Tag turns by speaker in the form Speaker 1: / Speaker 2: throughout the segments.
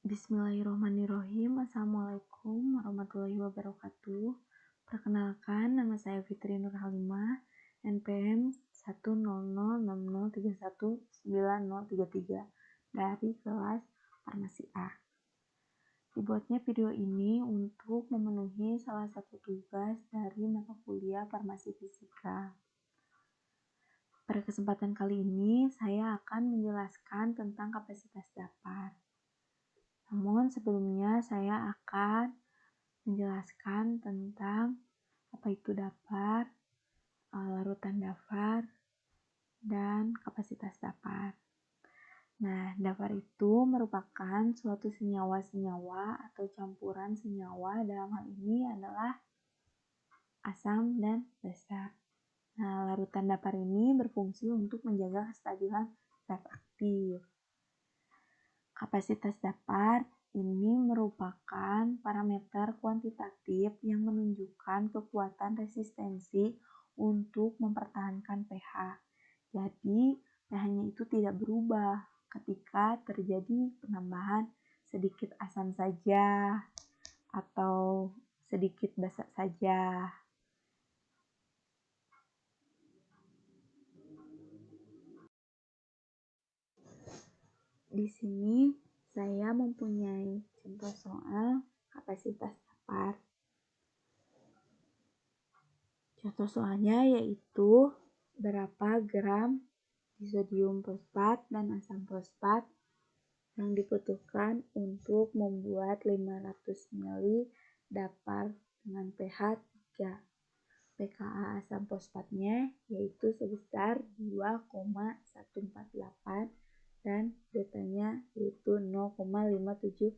Speaker 1: Bismillahirrahmanirrahim. Assalamualaikum warahmatullahi wabarakatuh. Perkenalkan, nama saya Fitri Nurhalimah, NPM 10060319033 dari kelas Farmasi A. Dibuatnya video ini untuk memenuhi salah satu tugas dari mata kuliah Farmasi Fisika. Pada kesempatan kali ini, saya akan menjelaskan tentang kapasitas dapar. Namun sebelumnya saya akan menjelaskan tentang apa itu dapar, larutan dapar, dan kapasitas dapar. Nah, dapar itu merupakan suatu senyawa-senyawa atau campuran senyawa, dalam hal ini adalah asam dan basa. Nah, larutan dapar ini berfungsi untuk menjaga kestabilan zat aktif. Kapasitas dapar ini merupakan parameter kuantitatif yang menunjukkan kekuatan resistensi untuk mempertahankan pH. Jadi, pH-nya itu tidak berubah ketika terjadi penambahan sedikit asam saja atau sedikit basa saja. Di sini saya mempunyai contoh soal kapasitas dapar. Contoh soalnya yaitu berapa gram disodium fosfat dan asam fosfat yang dibutuhkan untuk membuat 500 ml dapar dengan pH 3. pKa asam fosfatnya yaitu sebesar 2,148 dan betanya yaitu 0,576.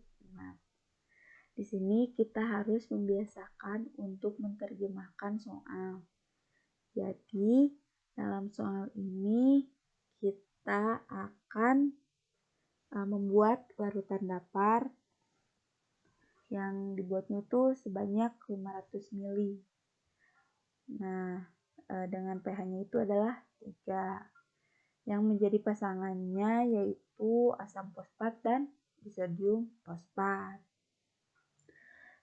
Speaker 1: Di sini kita harus membiasakan untuk menerjemahkan soal. Jadi, dalam soal ini kita akan membuat larutan dapar yang dibuatnya itu sebanyak 500 ml. Nah, dengan pH-nya itu adalah 3. Yang menjadi pasangannya yaitu asam fosfat dan disodium fosfat.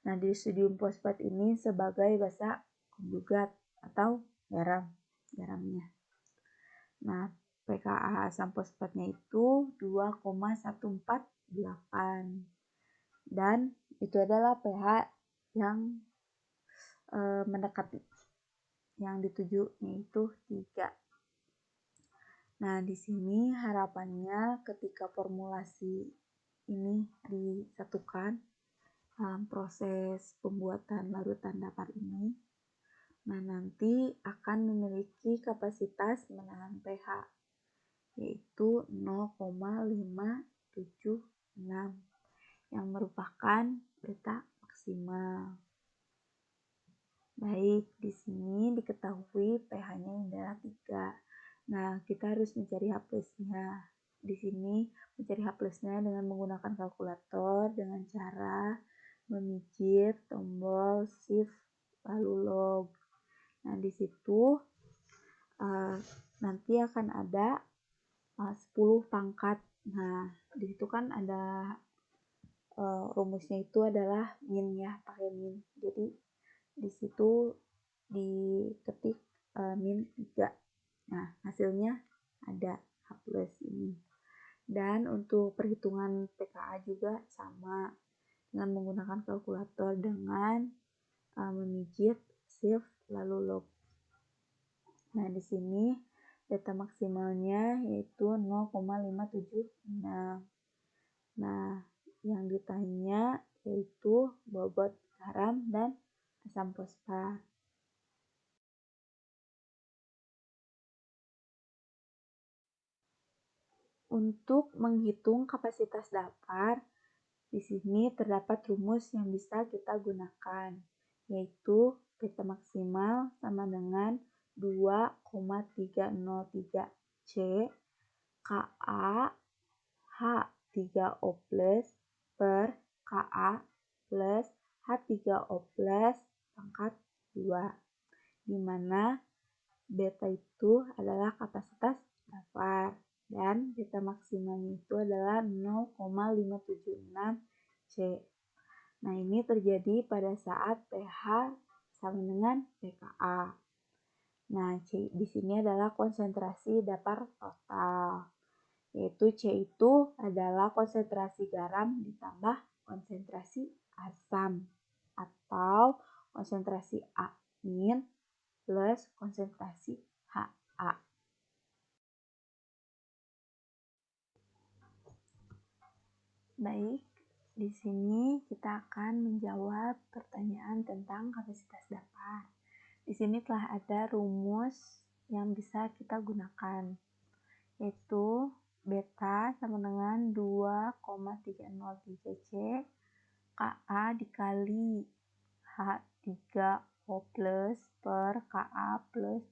Speaker 1: Nah, disodium fosfat ini sebagai basa konjugat atau garamnya. Nah, pKa asam fosfatnya itu 2,148 dan itu adalah pH yang mendekati yang dituju yaitu 3. Nah, di sini harapannya ketika formulasi ini disatukan dalam proses pembuatan larutan dapar ini, nah nanti akan memiliki kapasitas menahan pH yaitu 0,576 yang merupakan beta maksimal. Baik, di sini diketahui pH-nya adalah 3. Nah, kita harus mencari H+-nya. Di sini mencari H+-nya dengan menggunakan kalkulator dengan cara memijit tombol shift lalu log. Nah, di situ nanti akan ada 10 pangkat. Nah, di situ kan ada rumusnya itu adalah min ya, pakai min. Jadi di situ diketik min 3. Nah, hasilnya ada H+ ini. Dan untuk perhitungan pKa juga sama dengan menggunakan kalkulator dengan memijit shift lalu log. Nah, di sini beta maksimalnya yaitu 0,576. Nah, yang ditanya yaitu bobot garam dan asam fosfat. Untuk menghitung kapasitas dapar, di sini terdapat rumus yang bisa kita gunakan, yaitu beta maksimal sama dengan 2,303 C Ka H3O+ per Ka plus H3O+ pangkat 2, di mana beta itu adalah kapasitas dapar dan beta maksimalnya itu adalah 0,576 C. Nah, ini terjadi pada saat pH sama dengan pKa. Nah, C di sini adalah konsentrasi dapar total. Yaitu C itu adalah konsentrasi garam ditambah konsentrasi asam atau konsentrasi amin plus konsentrasi Ha. Baik, di sini kita akan menjawab pertanyaan tentang kapasitas dapar. Di sini telah ada rumus yang bisa kita gunakan, yaitu beta sama dengan 2,303 C Ka dikali H3O plus per Ka plus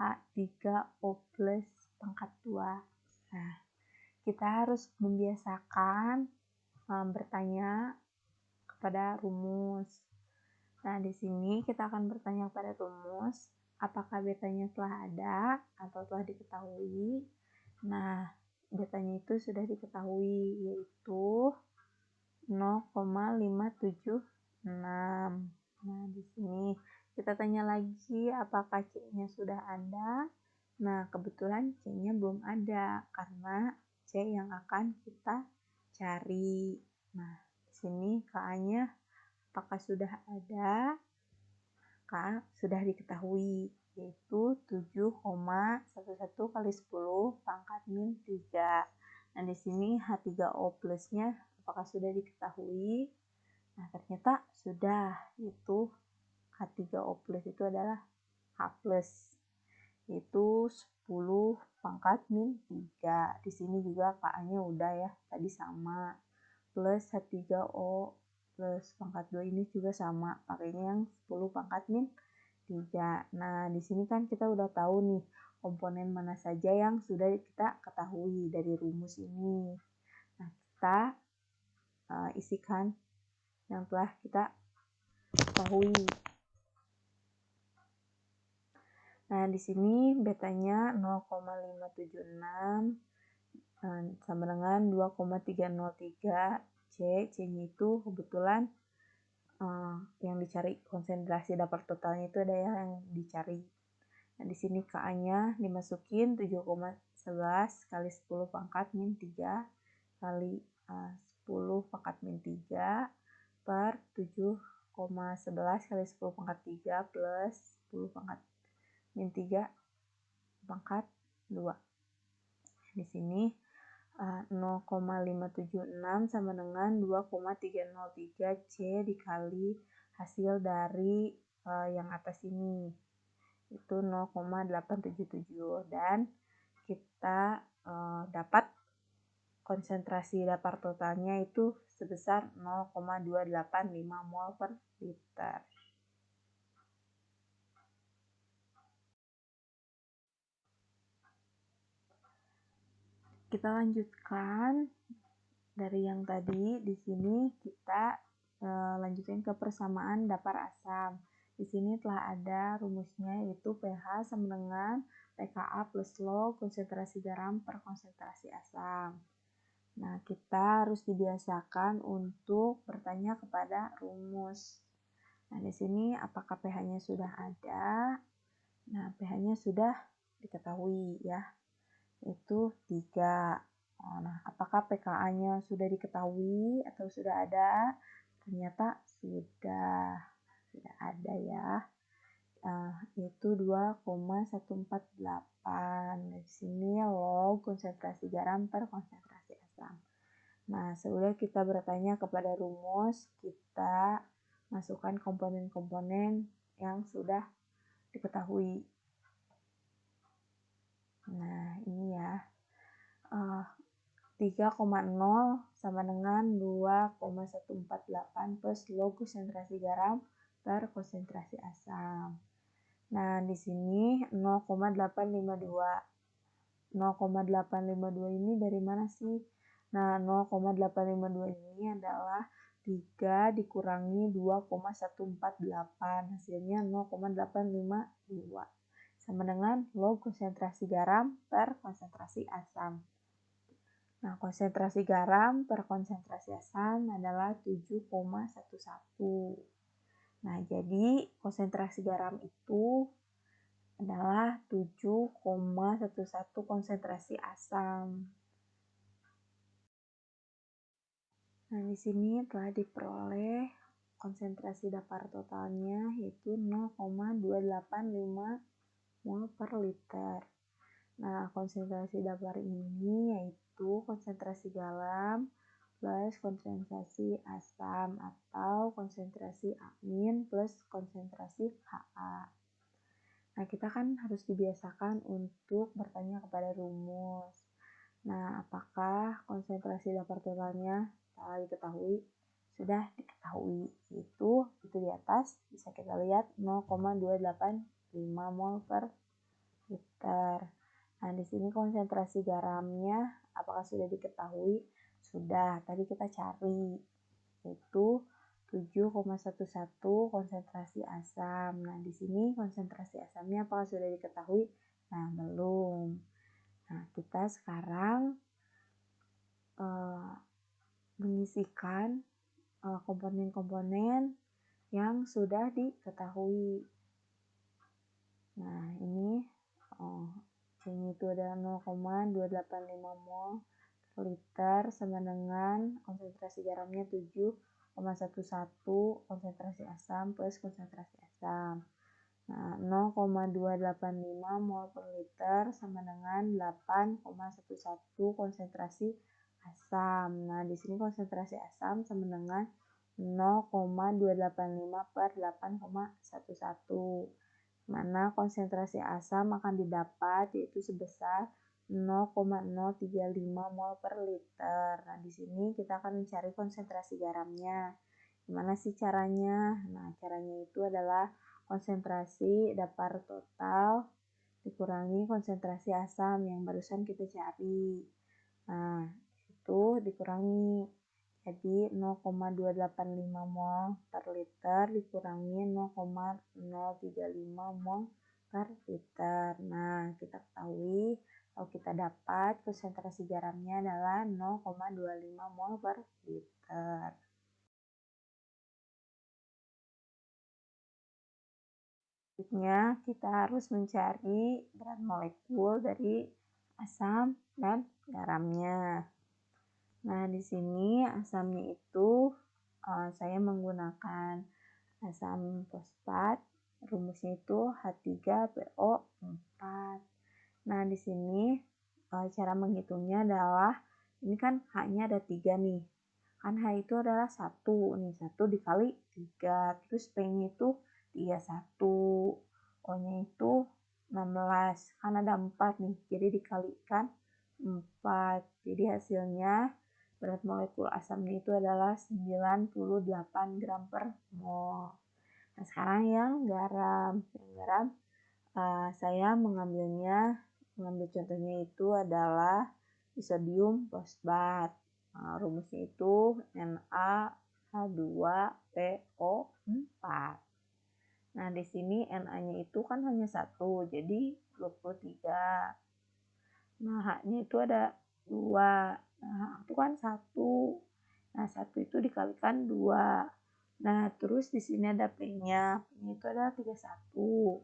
Speaker 1: H3O plus pangkat 2. Nah, kita harus membiasakan bertanya kepada rumus. Nah, di sini kita akan bertanya kepada rumus, apakah betanya telah ada atau telah diketahui. Nah, betanya itu sudah diketahui, yaitu 0,576. Nah, di sini kita tanya lagi apakah C-nya sudah ada. Nah, kebetulan C-nya belum ada karena C yang akan kita cari. Nah, di sini Ka-nya apakah sudah ada? Ka sudah diketahui, yaitu 7,11 kali 10 pangkat min 3. Nah, di sini H3O plusnya apakah sudah diketahui? Nah, ternyata sudah, yaitu H3O plus itu adalah H plus, yaitu 10 pangkat min 3. Di sini juga Ka-nya udah ya, tadi sama. Plus H3O plus pangkat 2 ini juga sama, pakainya yang 10 pangkat min 3. Nah, di sini kan kita udah tahu nih komponen mana saja yang sudah kita ketahui dari rumus ini. Nah, kita isikan yang telah kita ketahui. Nah, di sini betanya 0,576 sama dengan 2,303 C. C-nya itu kebetulan yang dicari konsentrasi dapar totalnya itu ada yang dicari. Nah, di sini Ka-nya dimasukin 7,11 kali 10 pangkat min 3 kali 10 pangkat min 3 per 7,11 kali 10 pangkat 3 plus 10 pangkat min 3 pangkat 2. Di sini 0,576 sama dengan 2,303 C dikali hasil dari yang atas ini, itu 0,877, dan kita dapat konsentrasi dapar totalnya itu sebesar 0,285 mol per liter. Kita lanjutkan dari yang tadi. Di sini kita lanjutin ke persamaan dapar asam. Di sini telah ada rumusnya, yaitu pH sama dengan pKa plus log konsentrasi garam per konsentrasi asam. Nah, kita harus dibiasakan untuk bertanya kepada rumus. Nah, di sini apakah pH-nya sudah ada? Nah, pH-nya sudah diketahui ya, itu 3. Nah, apakah pKa-nya sudah diketahui atau sudah ada? Ternyata sudah ada ya, yaitu 2,148. Di sini log konsentrasi garam per konsentrasi asam. Nah, sesudah kita bertanya kepada rumus, kita masukkan komponen-komponen yang sudah diketahui. Nah, ini ya, 3,0 sama dengan 2,148 plus log konsentrasi garam per konsentrasi asam. Nah, di sini 0,852. 0,852 ini dari mana sih? Nah, 0,852 ini adalah 3 dikurangi 2,148, hasilnya 0,852. Sama dengan log konsentrasi garam per konsentrasi asam. Nah, konsentrasi garam per konsentrasi asam adalah 7,11. Nah, jadi konsentrasi garam itu adalah 7,11 konsentrasi asam. Nah, di sini telah diperoleh konsentrasi dapur totalnya yaitu 0,285 mol per liter. Nah, konsentrasi dapur ini yaitu konsentrasi garam plus konsentrasi asam atau konsentrasi amin plus konsentrasi HA. Nah, kita kan harus dibiasakan untuk bertanya kepada rumus. Nah, apakah konsentrasi dapur totalnya telah diketahui? Sudah diketahui, itu di atas bisa kita lihat 0,285 mol per liter. Nah, di sini konsentrasi garamnya apakah sudah diketahui? Sudah, tadi kita cari, yaitu 7,11 konsentrasi asam. Nah, di sini konsentrasi asamnya apakah sudah diketahui? Nah, belum. Nah, kita sekarang mengisikan komponen-komponen yang sudah diketahui. Nah, ini itu adalah 0,285 mol per liter sama dengan konsentrasi garamnya 7,11 konsentrasi asam plus konsentrasi asam. Nah, 0,285 mol per liter sama dengan 8,11 konsentrasi asam. Nah, di sini konsentrasi asam sama dengan 0,285 per 8,11. Mana konsentrasi asam akan didapat yaitu sebesar 0,035 mol per liter. Nah, di sini kita akan mencari konsentrasi garamnya. Gimana sih caranya? Nah, caranya itu adalah konsentrasi dapur total dikurangi konsentrasi asam yang barusan kita cari. Nah, itu dikurangi. Jadi 0,285 mol per liter dikurangi 0,035 mol per liter. Nah, kita ketahui kalau kita dapat konsentrasi garamnya adalah 0,25 mol per liter. Selanjutnya, kita harus mencari berat molekul dari asam dan garamnya. Nah, di sini asamnya itu saya menggunakan asam fosfat, rumusnya itu H3PO4. Nah, di sini cara menghitungnya adalah, ini kan H-nya ada 3 nih. Kan H itu adalah 1 nih, 1 dikali 3, terus P-nya itu 31, O-nya itu 16, kan ada 4 nih, jadi dikalikan 4. Jadi hasilnya berat molekul asamnya itu adalah 98 gram per mol. Nah, sekarang yang garam. Saya mengambil contohnya itu adalah isodium fosfat. Nah, rumusnya itu NaH2PO4. Nah, di sini Na-nya itu kan hanya 1, jadi 23. Nah, H-nya itu ada 2. Nah, itu kan 1. Nah, 1 itu dikalikan 2. Nah, terus di sini ada P-nya. P-nya itu adalah 31.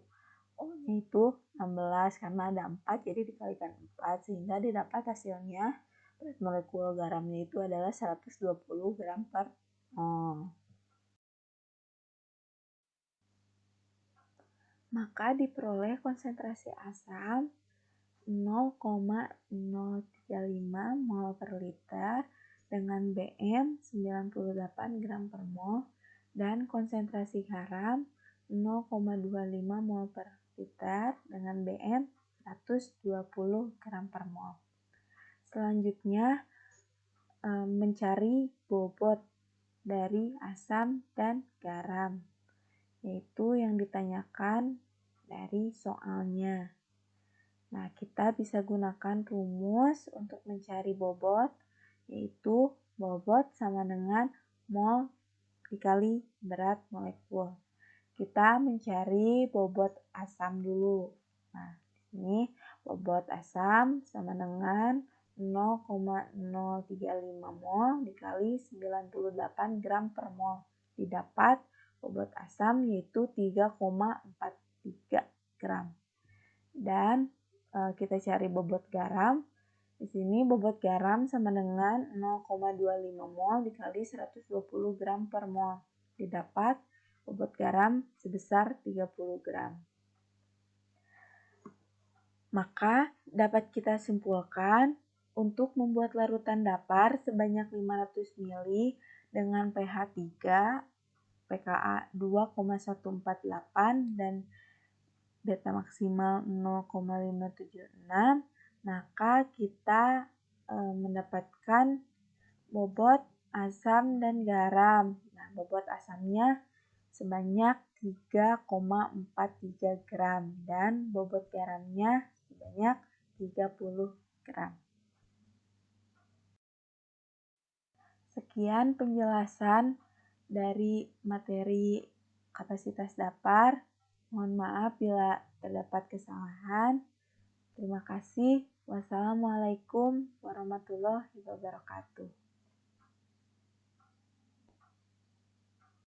Speaker 1: O-nya itu 16 karena ada 4, jadi dikalikan 4 sehingga didapat hasilnya berat molekul garamnya itu adalah 120 gram per mol. Maka diperoleh konsentrasi asam 0,035 mol per liter dengan BM 98 gram per mol dan konsentrasi garam 0,25 mol per liter dengan BM 120 gram per mol. Selanjutnya mencari bobot dari asam dan garam, yaitu yang ditanyakan dari soalnya. Nah, kita bisa gunakan rumus untuk mencari bobot, yaitu bobot sama dengan mol dikali berat molekul. Kita mencari bobot asam dulu. Nah, di sini bobot asam sama dengan 0,035 mol dikali 98 gram per mol. Didapat bobot asam yaitu 3,43 gram. Dan kita cari bobot garam. Di sini bobot garam sama dengan 0,25 mol dikali 120 gram per mol. Didapat bobot garam sebesar 30 gram. Maka dapat kita simpulkan untuk membuat larutan dapar sebanyak 500 ml dengan pH 3, pKa 2,148 dan beta maksimal 0,576, maka kita mendapatkan bobot asam dan garam. Nah, bobot asamnya sebanyak 3,43 gram dan bobot garamnya sebanyak 30 gram. Sekian penjelasan dari materi kapasitas dapar. Mohon maaf bila terdapat kesalahan. Terima kasih. Wassalamualaikum warahmatullahi wabarakatuh.